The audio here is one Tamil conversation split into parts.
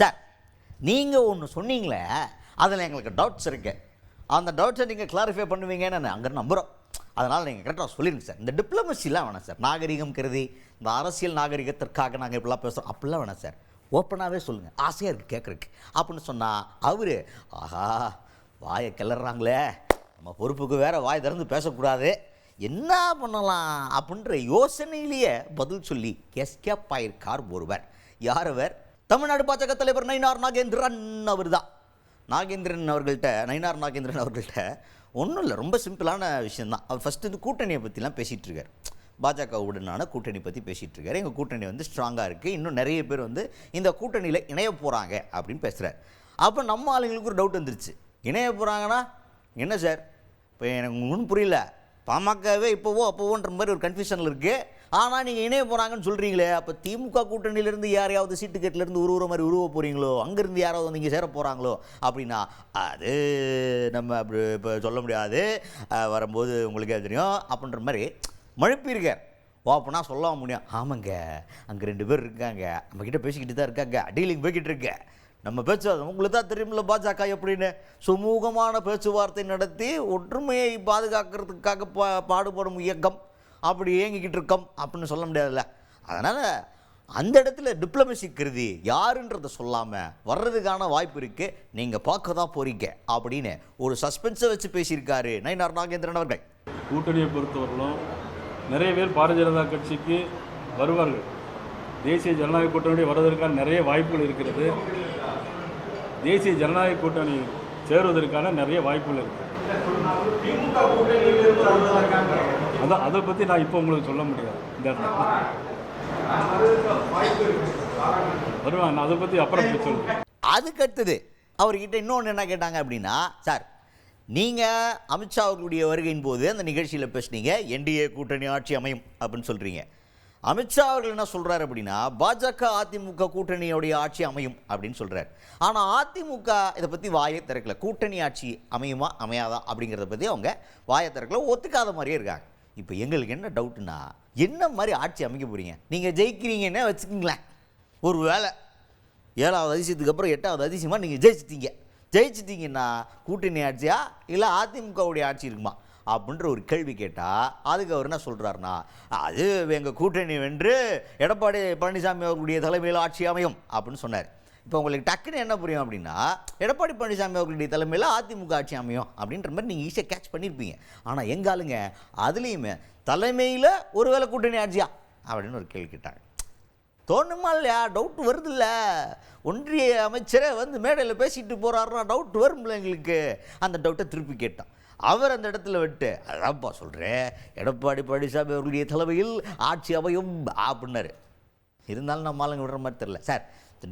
சார் நீங்கள் ஒன்று சொன்னீங்களே, அதில் எங்களுக்கு டவுட்ஸ் இருக்குது. அந்த டவுட்ஸை நீங்கள் கிளாரிஃபை பண்ணுவீங்கன்னு நான் அங்கே நம்புகிறோம். அதனால் நீங்கள் கரெக்டாக சொல்லிடுங்க சார். இந்த டிப்ளமசிலாம் வேணாம் சார். நாகரிகம் கருதி இந்த அரசியல் நாகரிகத்திற்காக நாங்கள் இப்படிலாம் பேசுகிறோம் அப்படிலாம் வேணாம் சார். ஓப்பனாகவே சொல்லுங்கள், ஆசையாக இருக்குது கேட்குறக்கு அப்படின்னு சொன்னால் அவர் ஆஹா வாயை கிளறாங்களே, நம்ம பொறுப்புக்கு வேறு வாய் திறந்து பேசக்கூடாது, என்ன பண்ணலாம் அப்படின்ற யோசனையிலேயே பதில் சொல்லி எஸ்கேப் ஆயிருக்கார் ஒருவர். யார் அவர்? தமிழ்நாடு பாஜக தலைவர் நயினார் நாகேந்திரன் அவர் தான். நயினார் நாகேந்திரன் அவர்கள்ட்ட ஒன்றும் இல்லை, ரொம்ப சிம்பிளான விஷயந்தான். அவர் ஃபஸ்ட்டு இது கூட்டணியை பற்றிலாம் பேசிகிட்டு இருக்கார். பாஜகவுடனான கூட்டணி பற்றி பேசிகிட்டு இருக்காரு. எங்கள் கூட்டணி வந்து ஸ்ட்ராங்காக இருக்குது, இன்னும் நிறைய பேர் வந்து இந்த கூட்டணியில் இணைய போகிறாங்க அப்படின்னு பேசுகிறார். அப்போ நம்ம ஆளுங்களுக்கு ஒரு டவுட் வந்துருச்சு, இணைய போகிறாங்கன்னா என்ன சார்? இப்போ எனக்கு ஒன்றும் புரியல, பாமகவே இப்போவோ அப்போவோன்ற மாதிரி ஒரு கன்ஃபியூஷனில் இருக்குது. ஆனால் நீங்கள் இணைய போகிறாங்கன்னு சொல்கிறீங்களே, அப்போ திமுக கூட்டணியிலேருந்து யாரையாவது சீட்டுக்கட்டிலேருந்து மாதிரி உருவ போகிறீங்களோ, அங்கேருந்து யாராவது வந்து இங்கே சேர போகிறாங்களோ அப்படின்னா அது நம்ம அப்படி இப்போ சொல்ல முடியாது, வரும்போது உங்களுக்கே தெரியும் அப்படின்ற மாதிரி மழுப்பியிருக்கார். ஓப்பனாக சொல்ல முடியும். ஆமாங்க, அங்கே 2 பேர் இருக்காங்க, நம்மக்கிட்ட பேசிக்கிட்டு தான் இருக்காங்க, டீலிங் போய்கிட்டு இருக்கு, நம்ம பேச்சுவார்த்தை உங்களுக்கு தான் தெரியுமில்ல பாஜக எப்படின்னு சுமூகமான பேச்சுவார்த்தை நடத்தி ஒற்றுமையை பாதுகாக்கிறதுக்காக பாடுபடும் இயக்கம் அப்படி இயங்கிக்கிட்டு இருக்கோம் அப்படின்னு சொல்ல முடியாதுல்ல. அதனால் அந்த இடத்துல டிப்ளமசி கருதி யாருன்றதை சொல்லாமல் வர்றதுக்கான வாய்ப்பு இருக்குது, நீங்கள் பார்க்க தான் போறீங்க அப்படின்னு ஒரு சஸ்பென்ஸை வச்சு பேசியிருக்காரு நயினார் நாகேந்திரன் அவர்கள். கூட்டணியை பொறுத்தவரையிலும் நிறைய பேர் பாரதிய ஜனதா கட்சிக்கு வருவார்கள். தேசிய ஜனநாயக கூட்டணி வருவதற்கான நிறைய வாய்ப்புகள் இருக்கிறது. தேசிய ஜனநாயக கூட்டணி சேருவதற்கான நிறைய வாய்ப்புகள் இருக்குது. அதான் அதை பற்றி நான் இப்போ உங்களுக்கு சொல்ல முடியாது. இந்த வருவாங்க, நான் அதை பற்றி அப்புறம் சொல்லுவேன். அதுக்கு அடுத்தது அவர்கிட்ட இன்னொன்று என்ன கேட்டாங்க அப்படின்னா, சார் நீங்கள் அமித்ஷா அவர்களுடைய வருகையின் போது அந்த நிகழ்ச்சியில் பேசுனீங்க என்டிஏ கூட்டணி ஆட்சி அமையும் அப்படின்னு சொல்கிறீங்க. அமித்ஷா அவர்கள் என்ன சொல்கிறார் அப்படின்னா பாஜக அதிமுக கூட்டணியோடைய ஆட்சி அமையும் அப்படின்னு சொல்கிறார். ஆனால் அதிமுக இதை பற்றி வாயை திறக்கல. கூட்டணி ஆட்சி அமையுமா அமையாதா அப்படிங்கிறத பற்றி அவங்க வாயை திறக்கல, ஒத்துக்காத மாதிரியே இருக்காங்க. இப்போ எங்களுக்கு என்ன டவுட்டுன்னா, என்ன மாதிரி ஆட்சி அமைக்க போகிறீங்க? நீங்கள் ஜெயிக்கிறீங்கன்னே வச்சுக்கிங்களேன், ஒரு வேளை 7வது அதிசயத்துக்கு அப்புறம் 8வது அதிசயமாக நீங்கள் ஜெயிச்சிட்டிங்கன்னா கூட்டணி ஆட்சியா இல்லை அதிமுகவுடைய ஆட்சி இருக்குமா அப்படின்ற ஒரு கேள்வி கேட்டால் அதுக்கு அவர் என்ன சொல்கிறாருன்னா, அது எங்கள் கூட்டணி வென்று எடப்பாடி பழனிசாமி அவர்களுடைய தலைமையில் ஆட்சி அமையும் அப்படின்னு சொன்னார். இப்போ உங்களுக்கு டக்குன்னு என்ன புரியும் அப்படின்னா, எடப்பாடி பழனிசாமி அவர்களுடைய தலைமையில் அதிமுக ஆட்சி அமையும் அப்படின்ற மாதிரி நீங்கள் ஈஸியாக கேட்ச் பண்ணியிருப்பீங்க. ஆனால் எங்காலுங்க அதுலேயுமே தலைமையில் ஒருவேளை கூட்டணி ஆட்சியா அப்படின்னு ஒரு கேள்வி கேட்டாங்க. தோணுமா இல்லையா? டவுட் வருதில்ல. ஒன்றிய அமைச்சரை வந்து மேடையில் பேசிட்டு போகிறாருன்னா டவுட் வரும்ல எங்களுக்கு. அந்த டவுட்டை திருப்பி கேட்டோம். அவர் அந்த இடத்துல விட்டு அதான்ப்பா சொல்கிறேன், எடப்பாடி பழனிசாமி அவர்களுடைய தலைமையில் ஆட்சி அமையும் அப்படின்னாரு. இருந்தாலும் நம்ம ஆளுங்க விடுற மாதிரி தெரில. சார்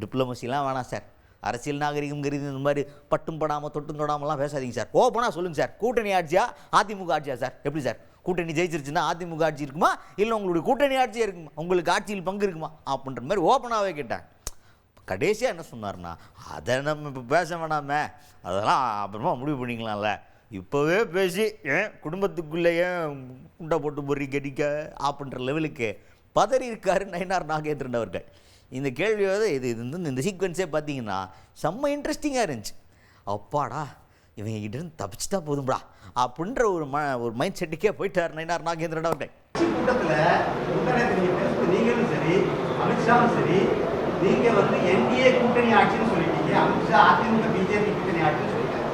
டிப்ளமசிலாம் வேணாம் சார், அரசியல் நாகரிகம் கருதி இந்த மாதிரி பட்டும் படாமல் தொட்டும் தொடாமலாம் பேசாதீங்க சார். ஓப்பனாக சொல்லுங்கள் சார், கூட்டணி ஆட்சியா அதிமுக ஆட்சியா சார்? எப்படி சார் கூட்டணி ஜெயிச்சிருச்சுன்னா அதிமுக ஆட்சி இருக்குமா இல்லை உங்களுடைய கூட்டணி ஆட்சியே இருக்குமா, உங்களுக்கு ஆட்சியில் பங்கு இருக்குமா அப்படின்ற மாதிரி ஓப்பனாகவே கேட்டாங்க. கடைசியாக என்ன சொன்னார்னா, அதை நம்ம இப்போ பேச வேணாமே, அதெல்லாம் அப்புறமா முடிவு பண்ணிக்கலாம்ல, இப்போவே பேசி ஏன் குடும்பத்துக்குள்ளேயே குண்டை போட்டு பொறி கடிக்க அப்படின்ற லெவலுக்கு பதறி இருக்காரு நயினார் நாகேந்திரன் அவர்கள். இந்த கேள்வியோட இது இந்த சீக்வன்ஸே பார்த்தீங்கன்னா செம்ம இன்ட்ரெஸ்டிங்காக இருந்துச்சு. அப்பாடா இவங்க கிட்டேருந்து தப்பிச்சுட்டா போதும்டா அப்படின்ற ஒரு மைண்ட் செட்டுக்கே போயிட்டார் நயினார் நாகேந்திரன் அவர்கள். நீங்களும் சரி அமித்ஷாவும் சரி, நீங்கள் வந்து என்டிஏ கூட்டணி ஆட்சின்னு சொல்லிட்டீங்க, அமித்ஷா அதிமுக பிஜேபி கூட்டணி ஆட்சின்னு சொல்லிட்டாங்க,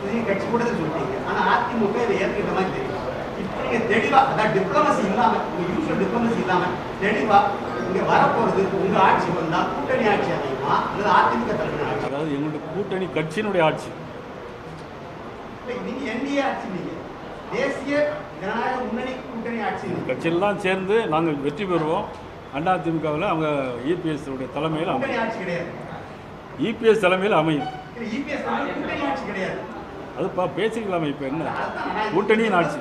நீங்கள் கட்சி கூட்டத்தை சொல்லிட்டீங்க. ஆனால் அதிமுக இதை ஏற்கிட்ட மாதிரி தெரியும். இப்போ நீங்கள் தெளிவாக, அதாவது டிப்ளமசி இல்லாமல், உங்கள் யூஸ்வல் டிப்ளமசி இல்லாமல் தெளிவாக இங்கே வரப்போகிறது உங்கள் ஆட்சி வந்தால் கூட்டணி ஆட்சி அமையுமா அல்லது அதிமுக தலைமை ஆட்சி? அதாவது எங்களுடைய கூட்டணி கட்சியினுடைய ஆட்சி. நீங்கள் என்டிஏ ஆட்சி, நீங்கள் தேசிய ஜனநாயக முன்னணி கூட்டணி ஆட்சி, கட்சியெல்லாம் சேர்ந்து நாங்கள் வெற்றி பெறுவோம். அதிமுகவில் அவங்க இபிஎஸ் உடைய தலைமையில் கூட்டணி ஆட்சி கிடையாது, இபிஎஸ் தலைமையில் அமையும். இபிஎஸ் கூட்டணி ஆட்சி கிடையாது. அதுப்பா பேசிக்கலாமே. இப்போ என்ன கூட்டணியின் ஆட்சி,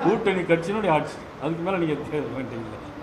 கூட்டணி கட்சியினுடைய ஆட்சி, அதுக்கு மேலே நீங்கள் வேண்டியதில்லை.